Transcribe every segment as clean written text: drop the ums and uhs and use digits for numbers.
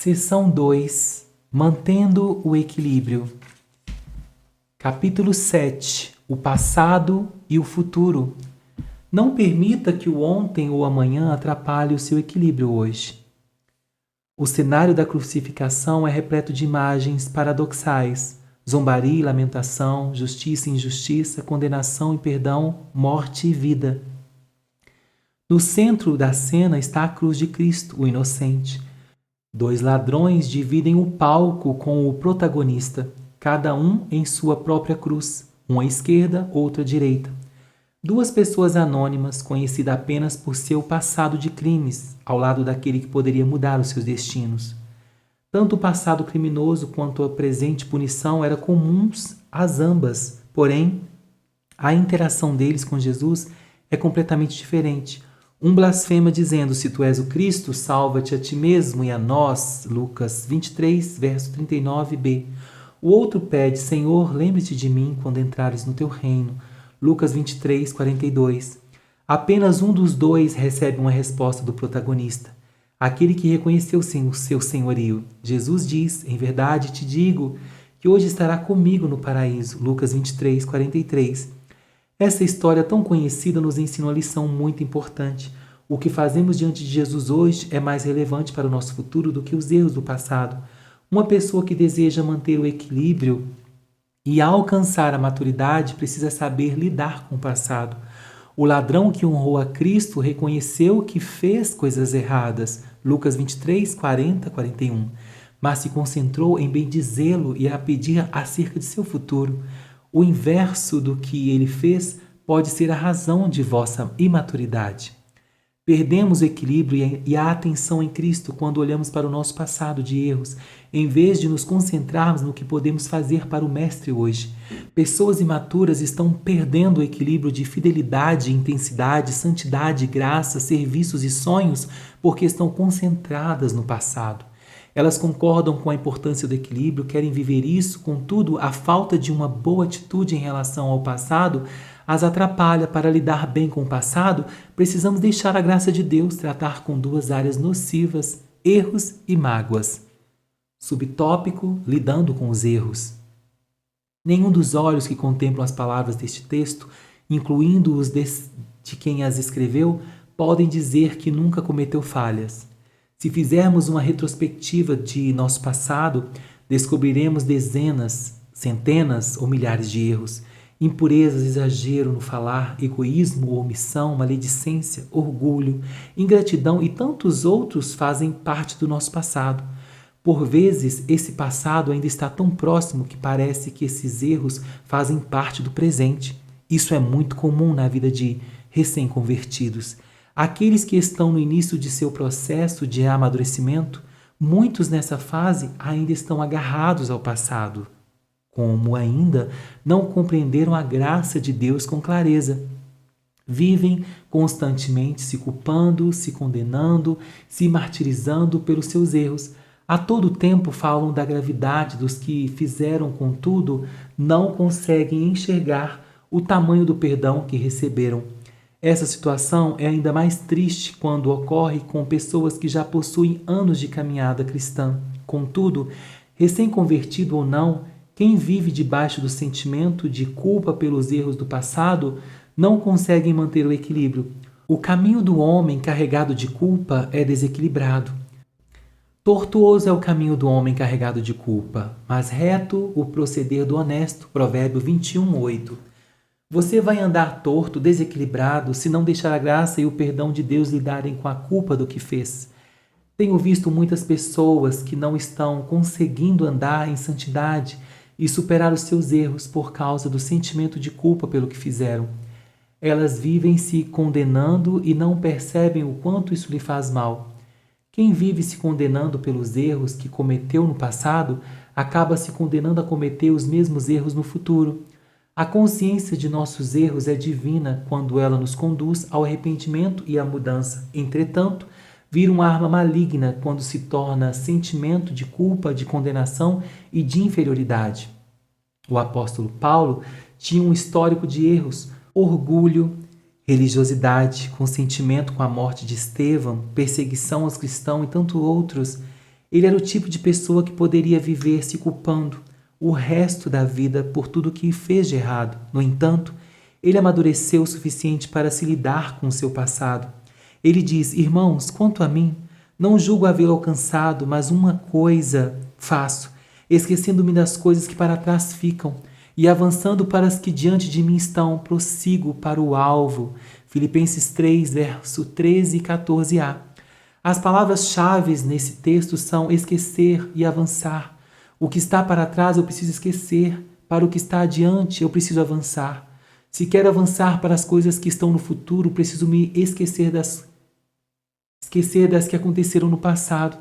Seção 2. Mantendo o equilíbrio. Capítulo 7. O passado e o futuro. Não permita que o ontem ou amanhã atrapalhe o seu equilíbrio hoje. O cenário da crucificação é repleto de imagens paradoxais: zombaria e lamentação, justiça e injustiça, condenação e perdão, morte e vida. No centro da cena está a cruz de Cristo, o inocente. Dois ladrões dividem o palco com o protagonista, cada um em sua própria cruz, um à esquerda, outro à direita. Duas pessoas anônimas, conhecidas apenas por seu passado de crimes, ao lado daquele que poderia mudar os seus destinos. Tanto o passado criminoso quanto a presente punição eram comuns às ambas, porém, a interação deles com Jesus é completamente diferente. Um blasfema dizendo: se tu és o Cristo, salva-te a ti mesmo e a nós. Lucas 23, verso 39b. O outro pede: Senhor, lembre-te de mim quando entrares no teu reino. Lucas 23, 42. Apenas um dos dois recebe uma resposta do protagonista, aquele que reconheceu o seu senhorio. Jesus diz: em verdade te digo que hoje estará comigo no paraíso. Lucas 23, 43. Essa história tão conhecida nos ensina uma lição muito importante. O que fazemos diante de Jesus hoje é mais relevante para o nosso futuro do que os erros do passado. Uma pessoa que deseja manter o equilíbrio e alcançar a maturidade precisa saber lidar com o passado. O ladrão que honrou a Cristo reconheceu que fez coisas erradas. Lucas 23, 40, 41. Mas se concentrou em bendizê-lo e a pedir acerca de seu futuro. O inverso do que ele fez pode ser a razão de vossa imaturidade. Perdemos o equilíbrio e a atenção em Cristo quando olhamos para o nosso passado de erros, em vez de nos concentrarmos no que podemos fazer para o Mestre hoje. Pessoas imaturas estão perdendo o equilíbrio de fidelidade, intensidade, santidade, graça, serviços e sonhos porque estão concentradas no passado. Elas concordam com a importância do equilíbrio, querem viver isso, contudo, a falta de uma boa atitude em relação ao passado as atrapalha. Para lidar bem com o passado, precisamos deixar a graça de Deus tratar com duas áreas nocivas: erros e mágoas. Subtópico: lidando com os erros. Nenhum dos olhos que contemplam as palavras deste texto, incluindo os de quem as escreveu, podem dizer que nunca cometeu falhas. Se fizermos uma retrospectiva de nosso passado, descobriremos dezenas, centenas ou milhares de erros. Impurezas, exagero no falar, egoísmo, omissão, maledicência, orgulho, ingratidão e tantos outros fazem parte do nosso passado. Por vezes, esse passado ainda está tão próximo que parece que esses erros fazem parte do presente. Isso é muito comum na vida de recém-convertidos. Aqueles que estão no início de seu processo de amadurecimento, muitos nessa fase ainda estão agarrados ao passado, como ainda não compreenderam a graça de Deus com clareza. Vivem constantemente se culpando, se condenando, se martirizando pelos seus erros. A todo tempo falam da gravidade dos que fizeram, contudo, não conseguem enxergar o tamanho do perdão que receberam. Essa situação é ainda mais triste quando ocorre com pessoas que já possuem anos de caminhada cristã. Contudo, recém-convertido ou não, quem vive debaixo do sentimento de culpa pelos erros do passado não consegue manter o equilíbrio. O caminho do homem carregado de culpa é desequilibrado. Tortuoso é o caminho do homem carregado de culpa, mas reto o proceder do honesto. Provérbio 21, 8. Você vai andar torto, desequilibrado, se não deixar a graça e o perdão de Deus lidarem com a culpa do que fez. Tenho visto muitas pessoas que não estão conseguindo andar em santidade e superar os seus erros por causa do sentimento de culpa pelo que fizeram. Elas vivem se condenando e não percebem o quanto isso lhe faz mal. Quem vive se condenando pelos erros que cometeu no passado, acaba se condenando a cometer os mesmos erros no futuro. A consciência de nossos erros é divina quando ela nos conduz ao arrependimento e à mudança. Entretanto, vira uma arma maligna quando se torna sentimento de culpa, de condenação e de inferioridade. O apóstolo Paulo tinha um histórico de erros: orgulho, religiosidade, consentimento com a morte de Estevão, perseguição aos cristãos e tantos outros. Ele era o tipo de pessoa que poderia viver se culpando o resto da vida por tudo que fez de errado. No entanto, ele amadureceu o suficiente para se lidar com o seu passado. Ele diz: irmãos, quanto a mim, não julgo havê-lo alcançado, mas uma coisa faço, esquecendo-me das coisas que para trás ficam e avançando para as que diante de mim estão, prossigo para o alvo. Filipenses 3, verso 13 e 14a. As palavras-chave nesse texto são esquecer e avançar. O que está para trás eu preciso esquecer, para o que está adiante eu preciso avançar. Se quero avançar para as coisas que estão no futuro, preciso me esquecer das que aconteceram no passado.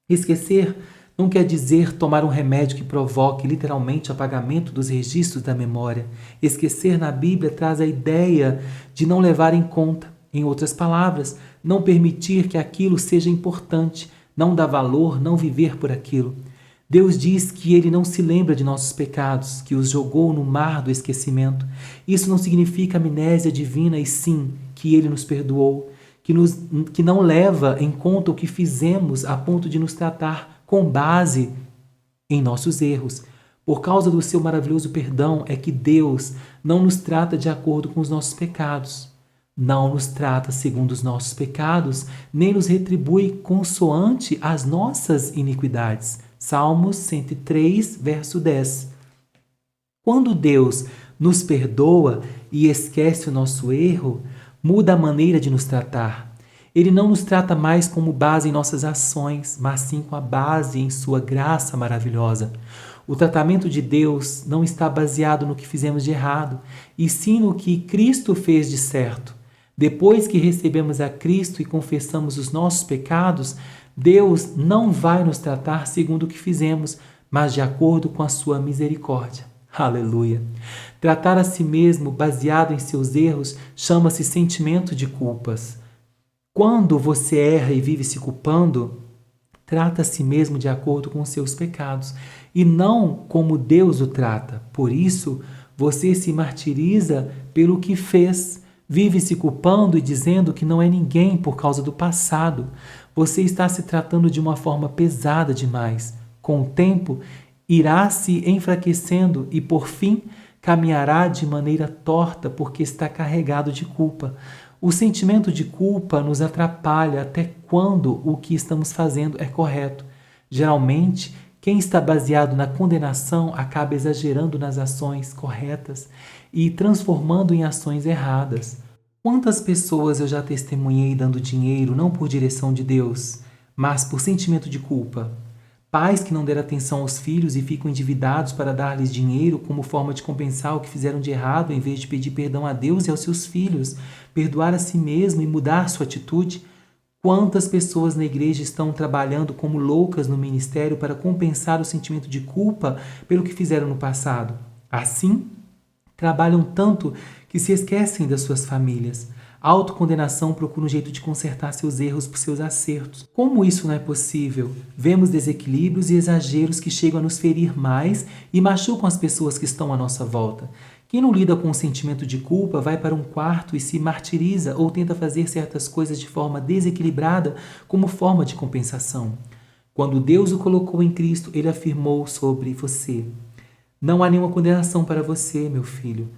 Esquecer não quer dizer tomar um remédio que provoque literalmente o apagamento dos registros da memória. Esquecer na Bíblia traz a ideia de não levar em conta. Em outras palavras, não permitir que aquilo seja importante, não dar valor, não viver por aquilo. Deus diz que Ele não se lembra de nossos pecados, que os jogou no mar do esquecimento. Isso não significa amnésia divina, e sim que Ele nos perdoou, que não leva em conta o que fizemos a ponto de nos tratar com base em nossos erros. Por causa do seu maravilhoso perdão é que Deus não nos trata de acordo com os nossos pecados. Não nos trata segundo os nossos pecados, nem nos retribui consoante as nossas iniquidades. Salmos 103, verso 10. Quando Deus nos perdoa e esquece o nosso erro, muda a maneira de nos tratar. Ele não nos trata mais como base em nossas ações, mas sim com a base em sua graça maravilhosa. O tratamento de Deus não está baseado no que fizemos de errado, e sim no que Cristo fez de certo. Depois que recebemos a Cristo e confessamos os nossos pecados, Deus não vai nos tratar segundo o que fizemos, mas de acordo com a sua misericórdia. Aleluia! Tratar a si mesmo baseado em seus erros chama-se sentimento de culpas. Quando você erra e vive se culpando, trata a si mesmo de acordo com os seus pecados e não como Deus o trata. Por isso, você se martiriza pelo que fez. Vive se culpando e dizendo que não é ninguém por causa do passado. Você está se tratando de uma forma pesada demais. Com o tempo, irá se enfraquecendo e, por fim, caminhará de maneira torta porque está carregado de culpa. O sentimento de culpa nos atrapalha até quando o que estamos fazendo é correto. Geralmente, quem está baseado na condenação acaba exagerando nas ações corretas e transformando em ações erradas. Quantas pessoas eu já testemunhei dando dinheiro não por direção de Deus, mas por sentimento de culpa? Pais que não deram atenção aos filhos e ficam endividados para dar-lhes dinheiro como forma de compensar o que fizeram de errado, em vez de pedir perdão a Deus e aos seus filhos, perdoar a si mesmo e mudar sua atitude. Quantas pessoas na igreja estão trabalhando como loucas no ministério para compensar o sentimento de culpa pelo que fizeram no passado? Assim, trabalham tanto que se esquecem das suas famílias. A autocondenação procura um jeito de consertar seus erros por seus acertos. Como isso não é possível? Vemos desequilíbrios e exageros que chegam a nos ferir mais e machucam as pessoas que estão à nossa volta. Quem não lida com o sentimento de culpa vai para um quarto e se martiriza ou tenta fazer certas coisas de forma desequilibrada como forma de compensação. Quando Deus o colocou em Cristo, Ele afirmou sobre você: não há nenhuma condenação para você, meu filho.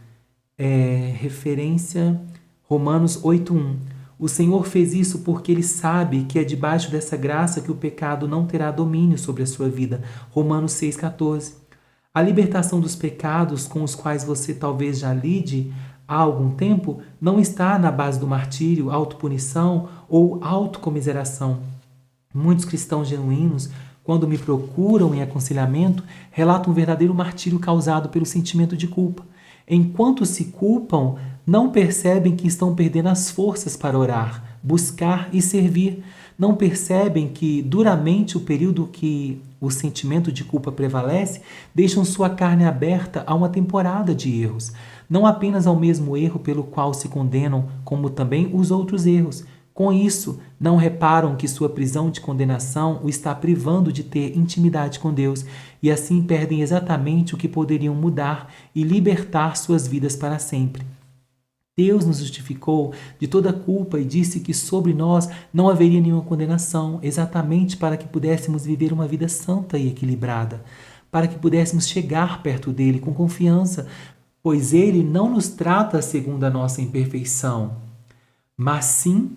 Referência Romanos 8:1. O Senhor fez isso porque Ele sabe que é debaixo dessa graça que o pecado não terá domínio sobre a sua vida. Romanos 6,14. A libertação dos pecados com os quais você talvez já lide há algum tempo não está na base do martírio, autopunição ou autocomiseração. Muitos cristãos genuínos, quando me procuram em aconselhamento, relatam um verdadeiro martírio causado pelo sentimento de culpa. Enquanto se culpam, não percebem que estão perdendo as forças para orar, buscar e servir. Não percebem que, duramente o período que o sentimento de culpa prevalece, deixam sua carne aberta a uma temporada de erros. Não apenas ao mesmo erro pelo qual se condenam, como também os outros erros. Com isso, não reparam que sua prisão de condenação o está privando de ter intimidade com Deus e assim perdem exatamente o que poderiam mudar e libertar suas vidas para sempre. Deus nos justificou de toda culpa e disse que sobre nós não haveria nenhuma condenação, exatamente para que pudéssemos viver uma vida santa e equilibrada, para que pudéssemos chegar perto dele com confiança, pois ele não nos trata segundo a nossa imperfeição, mas sim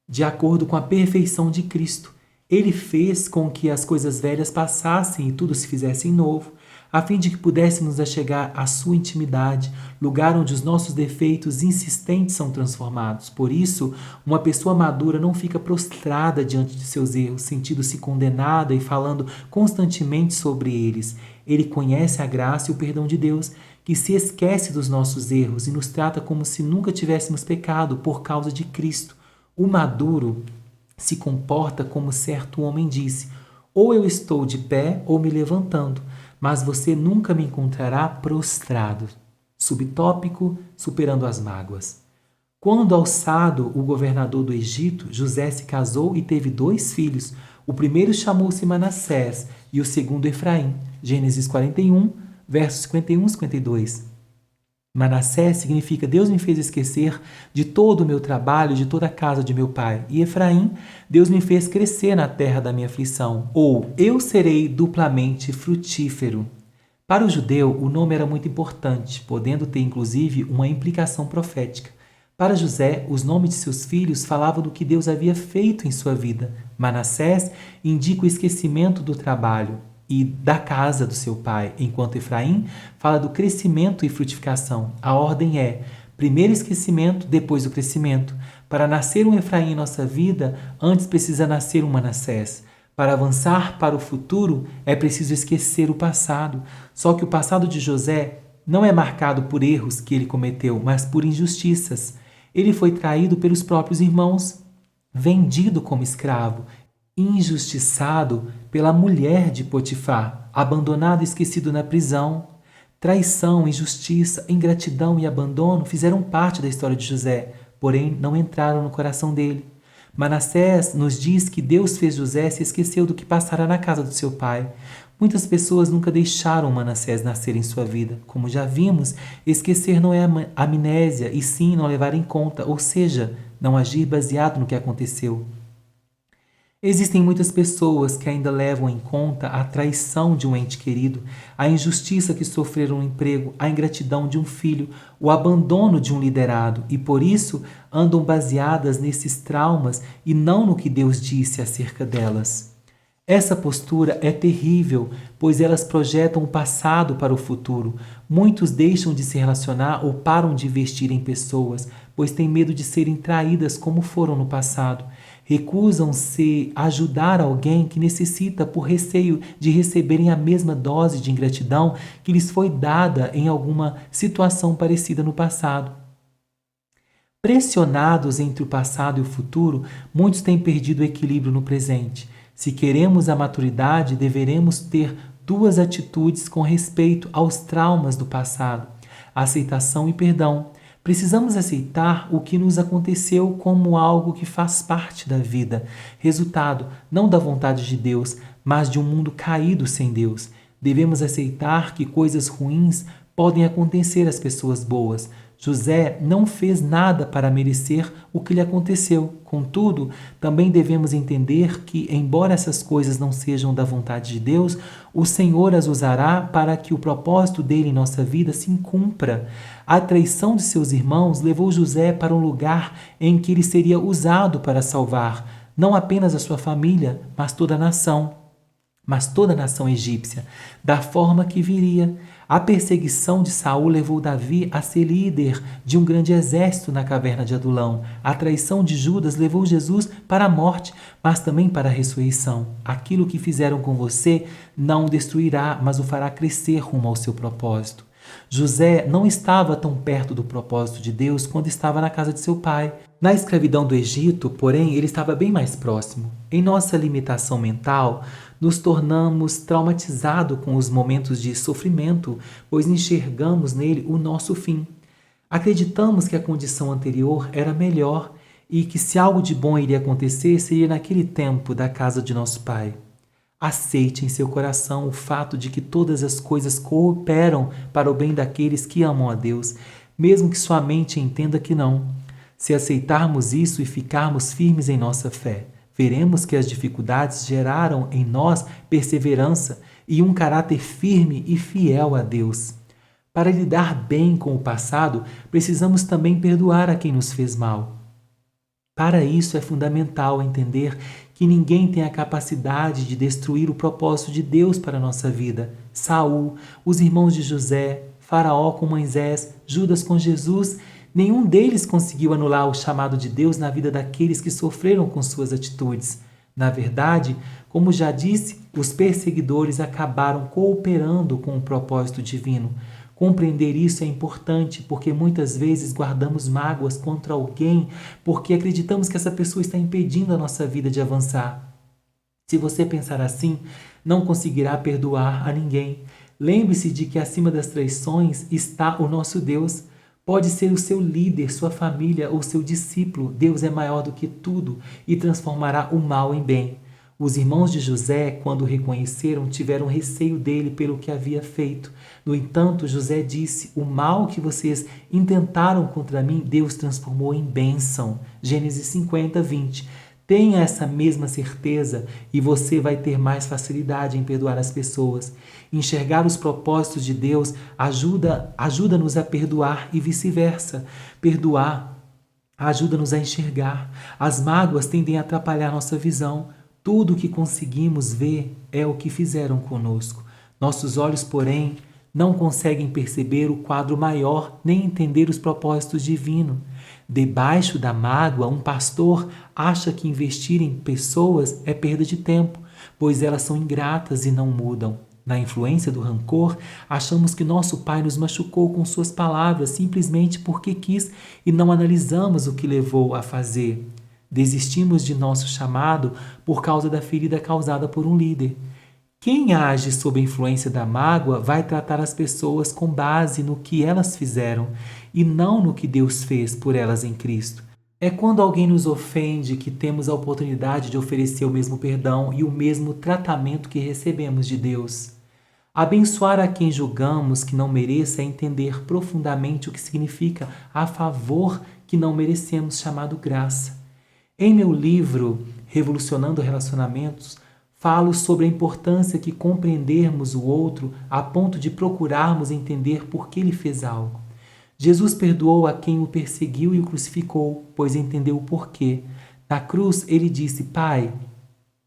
de acordo com a perfeição de Cristo. Ele fez com que as coisas velhas passassem e tudo se fizesse novo, a fim de que pudéssemos chegar à sua intimidade, lugar onde os nossos defeitos insistentes são transformados. Por isso, uma pessoa madura não fica prostrada diante de seus erros, sentindo-se condenada e falando constantemente sobre eles. Ele conhece a graça e o perdão de Deus, que se esquece dos nossos erros e nos trata como se nunca tivéssemos pecado por causa de Cristo. O maduro se comporta como certo homem disse: ou eu estou de pé ou me levantando, mas você nunca me encontrará prostrado. Subtópico: superando as mágoas. Quando alçado o governador do Egito, José se casou e teve 2 filhos. O primeiro chamou-se Manassés e o segundo Efraim. Gênesis 41, versos 51 e 52. Manassés significa Deus me fez esquecer de todo o meu trabalho, de toda a casa de meu pai. E Efraim, Deus me fez crescer na terra da minha aflição. Ou eu serei duplamente frutífero. Para o judeu, o nome era muito importante, podendo ter inclusive uma implicação profética. Para José, os nomes de seus filhos falavam do que Deus havia feito em sua vida. Manassés indica o esquecimento do trabalho e da casa do seu pai, enquanto Efraim fala do crescimento e frutificação. A ordem é: primeiro esquecimento, depois o crescimento. Para nascer um Efraim em nossa vida, antes precisa nascer um Manassés. Para avançar para o futuro, é preciso esquecer o passado. Só que o passado de José não é marcado por erros que ele cometeu, mas por injustiças. Ele foi traído pelos próprios irmãos, vendido como escravo, injustiçado pela mulher de Potifar, abandonado e esquecido na prisão. Traição, injustiça, ingratidão e abandono fizeram parte da história de José, porém não entraram no coração dele. Manassés nos diz que Deus fez José se esqueceu do que passara na casa do seu pai. Muitas pessoas nunca deixaram Manassés nascer em sua vida. Como já vimos, esquecer não é amnésia, e sim não levar em conta, ou seja, não agir baseado no que aconteceu. Existem muitas pessoas que ainda levam em conta a traição de um ente querido, a injustiça que sofreram no emprego, a ingratidão de um filho, o abandono de um liderado e, por isso, andam baseadas nesses traumas e não no que Deus disse acerca delas. Essa postura é terrível, pois elas projetam o passado para o futuro. Muitos deixam de se relacionar ou param de investir em pessoas, pois têm medo de serem traídas como foram no passado. Recusam-se a ajudar alguém que necessita por receio de receberem a mesma dose de ingratidão que lhes foi dada em alguma situação parecida no passado. Pressionados entre o passado e o futuro, muitos têm perdido o equilíbrio no presente. Se queremos a maturidade, deveremos ter 2 atitudes com respeito aos traumas do passado: aceitação e perdão. Precisamos aceitar o que nos aconteceu como algo que faz parte da vida, resultado não da vontade de Deus, mas de um mundo caído sem Deus. Devemos aceitar que coisas ruins podem acontecer às pessoas boas. José não fez nada para merecer o que lhe aconteceu. Contudo, também devemos entender que, embora essas coisas não sejam da vontade de Deus, o Senhor as usará para que o propósito dele em nossa vida se cumpra. A traição de seus irmãos levou José para um lugar em que ele seria usado para salvar não apenas a sua família, mas toda a nação egípcia, da forma que viria. A perseguição de Saul levou Davi a ser líder de um grande exército na caverna de Adulão. A traição de Judas levou Jesus para a morte, mas também para a ressurreição. Aquilo que fizeram com você não o destruirá, mas o fará crescer rumo ao seu propósito. José não estava tão perto do propósito de Deus quando estava na casa de seu pai. Na escravidão do Egito, porém, ele estava bem mais próximo. Em nossa limitação mental, nos tornamos traumatizados com os momentos de sofrimento, pois enxergamos nele o nosso fim. Acreditamos que a condição anterior era melhor e que se algo de bom iria acontecer, seria naquele tempo da casa de nosso pai. Aceite em seu coração o fato de que todas as coisas cooperam para o bem daqueles que amam a Deus. mesmo que sua mente entenda que não. Se aceitarmos isso e ficarmos firmes em nossa fé, veremos que as dificuldades geraram em nós perseverança e um caráter firme e fiel a Deus. Para lidar bem com o passado, precisamos também perdoar a quem nos fez mal. Para isso é fundamental entender que ninguém tem a capacidade de destruir o propósito de Deus para a nossa vida. Saul, os irmãos de José, Faraó com Moisés, Judas com Jesus, nenhum deles conseguiu anular o chamado de Deus na vida daqueles que sofreram com suas atitudes. Na verdade, como já disse, os perseguidores acabaram cooperando com o propósito divino. Compreender isso é importante porque muitas vezes guardamos mágoas contra alguém porque acreditamos que essa pessoa está impedindo a nossa vida de avançar. Se você pensar assim, não conseguirá perdoar a ninguém. Lembre-se de que acima das traições está o nosso Deus. Pode ser o seu líder, sua família ou seu discípulo. Deus é maior do que tudo e transformará o mal em bem. Os irmãos de José, quando o reconheceram, tiveram receio dele pelo que havia feito. No entanto, José disse: o mal que vocês intentaram contra mim, Deus transformou em bênção. Gênesis 50, 20. Tenha essa mesma certeza e você vai ter mais facilidade em perdoar as pessoas. Enxergar os propósitos de Deus ajuda-nos a perdoar e vice-versa. Perdoar ajuda-nos a enxergar. As mágoas tendem a atrapalhar nossa visão. Tudo o que conseguimos ver é o que fizeram conosco. Nossos olhos, porém, não conseguem perceber o quadro maior nem entender os propósitos divinos. Debaixo da mágoa, um pastor acha que investir em pessoas é perda de tempo, pois elas são ingratas e não mudam. Na influência do rancor, achamos que nosso pai nos machucou com suas palavras simplesmente porque quis e não analisamos o que levou a fazer. Desistimos de nosso chamado por causa da ferida causada por um líder. Quem age sob a influência da mágoa vai tratar as pessoas com base no que elas fizeram e não no que Deus fez por elas em Cristo. É quando alguém nos ofende que temos a oportunidade de oferecer o mesmo perdão e o mesmo tratamento que recebemos de Deus. Abençoar a quem julgamos que não mereça é entender profundamente o que significa a favor que não merecemos, chamado graça. Em meu livro Revolucionando Relacionamentos, falo sobre a importância que compreendermos o outro a ponto de procurarmos entender por que ele fez algo. Jesus perdoou a quem o perseguiu e o crucificou, pois entendeu o porquê. Na cruz, ele disse: Pai,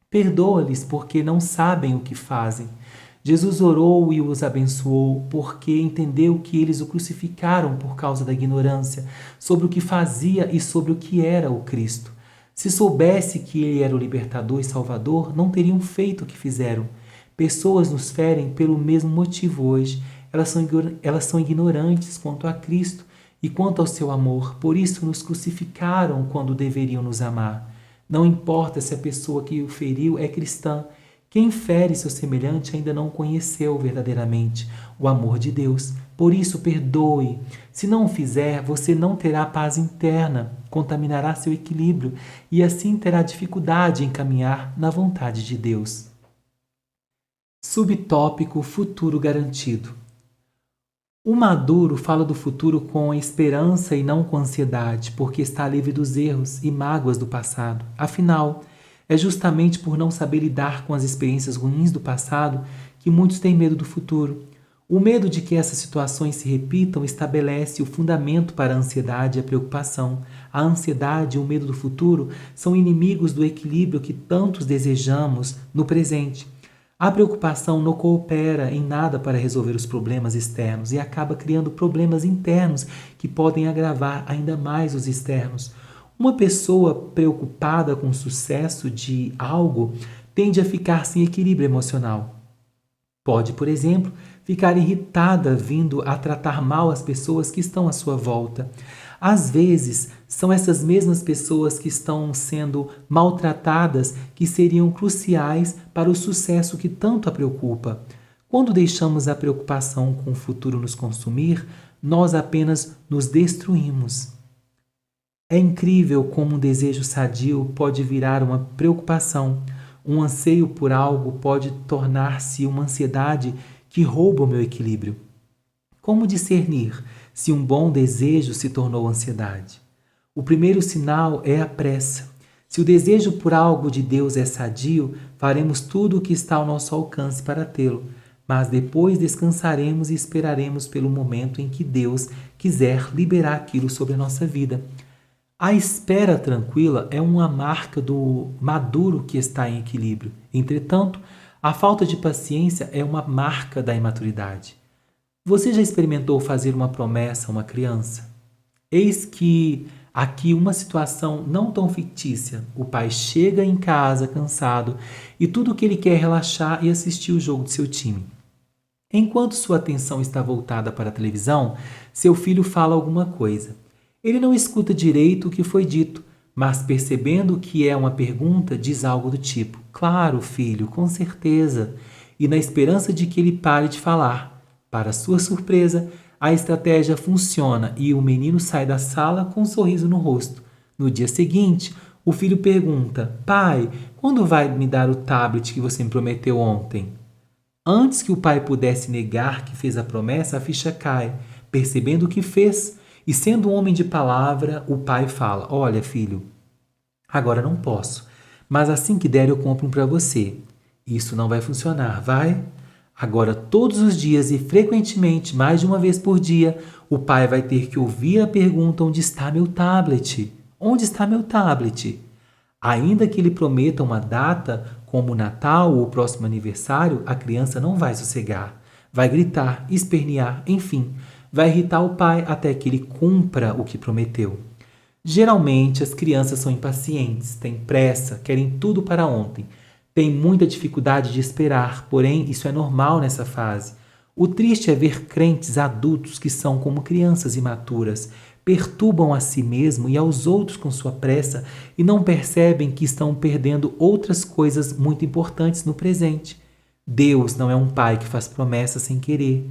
perdoa-lhes porque não sabem o que fazem. Jesus orou e os abençoou porque entendeu que eles o crucificaram por causa da ignorância sobre o que fazia e sobre o que era o Cristo. Se soubesse que ele era o libertador e salvador, não teriam feito o que fizeram. Pessoas nos ferem pelo mesmo motivo hoje. Elas são ignorantes quanto a Cristo e quanto ao seu amor. Por isso nos crucificaram quando deveriam nos amar. Não importa se a pessoa que o feriu é cristã. Quem fere seu semelhante ainda não conheceu verdadeiramente o amor de Deus. Por isso, perdoe. Se não o fizer, você não terá paz interna, contaminará seu equilíbrio e assim terá dificuldade em caminhar na vontade de Deus. Subtópico: futuro garantido. O maduro fala do futuro com esperança e não com ansiedade, porque está livre dos erros e mágoas do passado. Afinal, é justamente por não saber lidar com as experiências ruins do passado que muitos têm medo do futuro. O medo de que essas situações se repitam estabelece o fundamento para a ansiedade e a preocupação. A ansiedade e o medo do futuro são inimigos do equilíbrio que tantos desejamos no presente. A preocupação não coopera em nada para resolver os problemas externos e acaba criando problemas internos que podem agravar ainda mais os externos. Uma pessoa preocupada com o sucesso de algo tende a ficar sem equilíbrio emocional. Pode, por exemplo, ficar irritada vindo a tratar mal as pessoas que estão à sua volta. Às vezes, são essas mesmas pessoas que estão sendo maltratadas que seriam cruciais para o sucesso que tanto a preocupa. Quando deixamos a preocupação com o futuro nos consumir, nós apenas nos destruímos. É incrível como um desejo sadio pode virar uma preocupação. Um anseio por algo pode tornar-se uma ansiedade que rouba o meu equilíbrio. Como discernir se um bom desejo se tornou ansiedade. O primeiro sinal é a pressa. Se o desejo por algo de Deus é sadio, faremos tudo o que está ao nosso alcance para tê-lo, mas depois descansaremos e esperaremos pelo momento em que Deus quiser liberar aquilo sobre a nossa vida. A espera tranquila é uma marca do maduro que está em equilíbrio. Entretanto, a falta de paciência é uma marca da imaturidade. Você já experimentou fazer uma promessa a uma criança? Eis que aqui uma situação não tão fictícia. O pai chega em casa cansado e tudo o que ele quer é relaxar e assistir o jogo de seu time. Enquanto sua atenção está voltada para a televisão, seu filho fala alguma coisa. Ele não escuta direito o que foi dito, mas percebendo que é uma pergunta, diz algo do tipo: "Claro, filho, com certeza", e na esperança de que ele pare de falar. Para sua surpresa, a estratégia funciona e o menino sai da sala com um sorriso no rosto. No dia seguinte, o filho pergunta: "Pai, quando vai me dar o tablet que você me prometeu ontem?" Antes que o pai pudesse negar que fez a promessa, a ficha cai, percebendo o que fez. E sendo um homem de palavra, o pai fala: "Olha, filho, agora não posso, mas assim que der eu compro um para você." "Isso não vai funcionar, vai?" Agora, todos os dias e frequentemente, mais de uma vez por dia, o pai vai ter que ouvir a pergunta: "Onde está meu tablet? Onde está meu tablet?" Ainda que ele prometa uma data, como o Natal ou o próximo aniversário, a criança não vai sossegar. Vai gritar, espernear, enfim, vai irritar o pai até que ele cumpra o que prometeu. Geralmente, as crianças são impacientes, têm pressa, querem tudo para ontem. Têm muita dificuldade de esperar, porém, isso é normal nessa fase. O triste é ver crentes adultos que são como crianças imaturas, perturbam a si mesmo e aos outros com sua pressa e não percebem que estão perdendo outras coisas muito importantes no presente. Deus não é um pai que faz promessas sem querer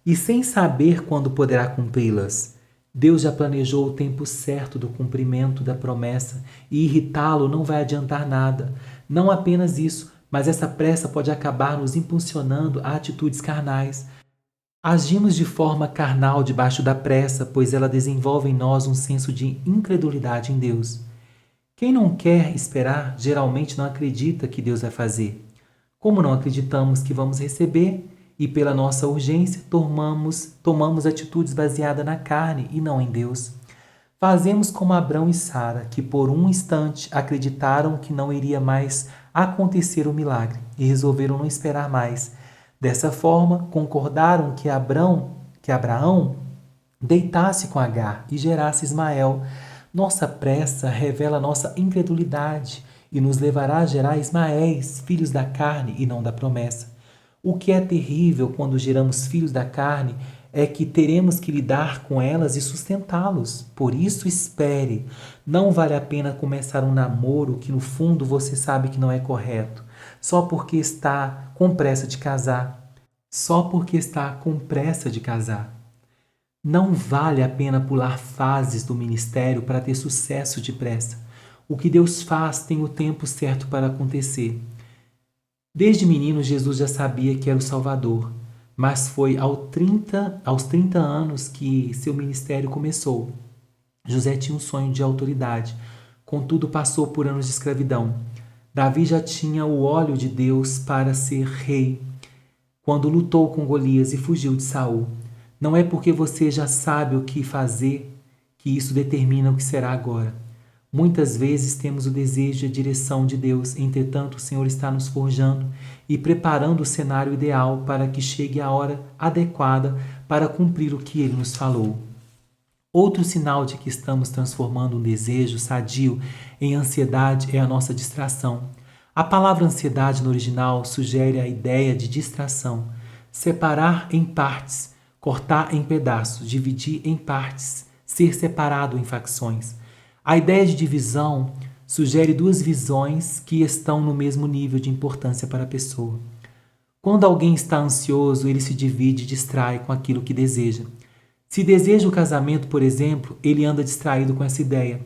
e sem saber quando poderá cumpri-las. Deus já planejou o tempo certo do cumprimento da promessa e irritá-lo não vai adiantar nada. Não apenas isso, mas essa pressa pode acabar nos impulsionando a atitudes carnais. Agimos de forma carnal debaixo da pressa, pois ela desenvolve em nós um senso de incredulidade em Deus. Quem não quer esperar, geralmente não acredita que Deus vai fazer. Como não acreditamos que vamos receber, e pela nossa urgência tomamos atitudes baseadas na carne e não em Deus. Fazemos como Abrão e Sara, que por um instante acreditaram que não iria mais acontecer o milagre e resolveram não esperar mais. Dessa forma, concordaram que Abraão deitasse com Agar e gerasse Ismael. Nossa pressa revela nossa incredulidade e nos levará a gerar Ismaéis, filhos da carne e não da promessa. O que é terrível quando geramos filhos da carne é que teremos que lidar com elas e sustentá-los. Por isso, espere. Não vale a pena começar um namoro que no fundo você sabe que não é correto, só porque está com pressa de casar. Só porque está com pressa de casar. Não vale a pena pular fases do ministério para ter sucesso depressa. O que Deus faz tem o tempo certo para acontecer. Desde menino, Jesus já sabia que era o Salvador, mas foi aos 30 anos que seu ministério começou. José tinha um sonho de autoridade, contudo passou por anos de escravidão. Davi já tinha o óleo de Deus para ser rei, quando lutou com Golias e fugiu de Saul. Não é porque você já sabe o que fazer que isso determina o que será agora. Muitas vezes temos o desejo e a direção de Deus, entretanto o Senhor está nos forjando e preparando o cenário ideal para que chegue a hora adequada para cumprir o que Ele nos falou. Outro sinal de que estamos transformando um desejo sadio em ansiedade é a nossa distração. A palavra ansiedade no original sugere a ideia de distração, separar em partes, cortar em pedaços, dividir em partes, ser separado em facções. A ideia de divisão sugere duas visões que estão no mesmo nível de importância para a pessoa. Quando alguém está ansioso, ele se divide e distrai com aquilo que deseja. Se deseja o casamento, por exemplo, ele anda distraído com essa ideia.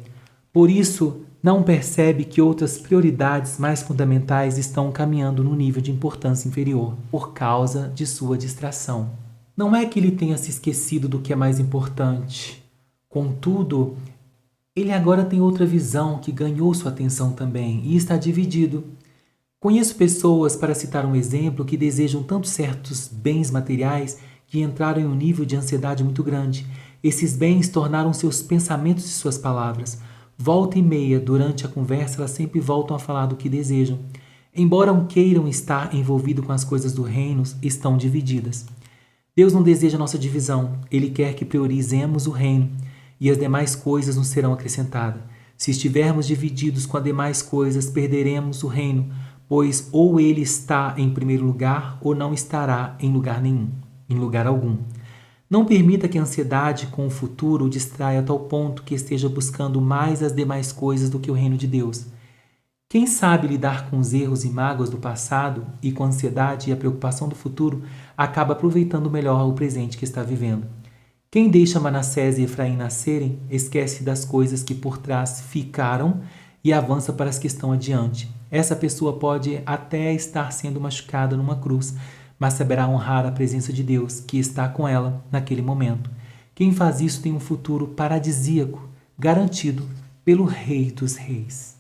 Por isso, não percebe que outras prioridades mais fundamentais estão caminhando no nível de importância inferior, por causa de sua distração. Não é que ele tenha se esquecido do que é mais importante. Contudo, ele agora tem outra visão que ganhou sua atenção também e está dividido. Conheço pessoas, para citar um exemplo, que desejam tanto certos bens materiais que entraram em um nível de ansiedade muito grande. Esses bens tornaram seus pensamentos e suas palavras. Volta e meia, durante a conversa, elas sempre voltam a falar do que desejam. Embora não queiram estar envolvido com as coisas do reino, estão divididas. Deus não deseja nossa divisão, Ele quer que priorizemos o reino e as demais coisas nos serão acrescentadas. Se estivermos divididos com as demais coisas, perderemos o reino, pois ou ele está em primeiro lugar ou não estará em lugar nenhum, em lugar algum. Não permita que a ansiedade com o futuro o distraia a tal ponto que esteja buscando mais as demais coisas do que o reino de Deus. Quem sabe lidar com os erros e mágoas do passado e com a ansiedade e a preocupação do futuro acaba aproveitando melhor o presente que está vivendo. Quem deixa Manassés e Efraim nascerem, esquece das coisas que por trás ficaram e avança para as que estão adiante. Essa pessoa pode até estar sendo machucada numa cruz, mas saberá honrar a presença de Deus, que está com ela naquele momento. Quem faz isso tem um futuro paradisíaco, garantido pelo Rei dos Reis.